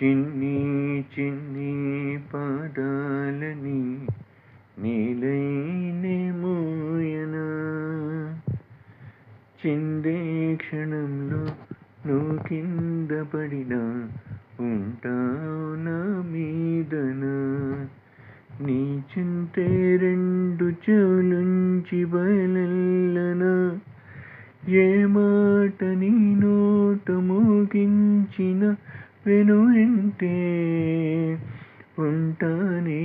చిన్ని చిన్ని పాదాలని నీలైనే మోయనా చిందే క్షణంలో నువ్వు కింద పడినా ఉంటావు నా మీదనా నీ చింతే రెండు చెవులుంచి బయలెల్లనా ఏ మాట నీ నోట మోగించిన వెనువెంటే ఉంటానే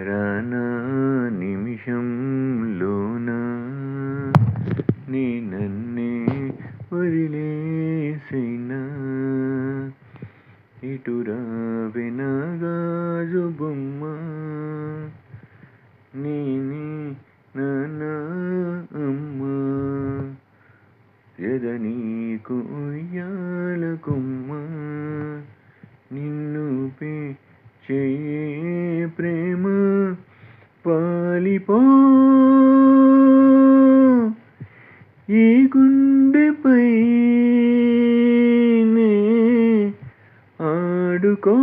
రానా నిమిషంలోనా నీ నన్నే వదిలేసైనా ఇటురా వెనగాజు బొమ్మ నేనే నాన్న అమ్మ ఎద నీకు ఉయ్యాల కొమ్మ నిన్ను చేయే ప్రేమ పాలిపో ఈ గుండెపైనే ఆడుకో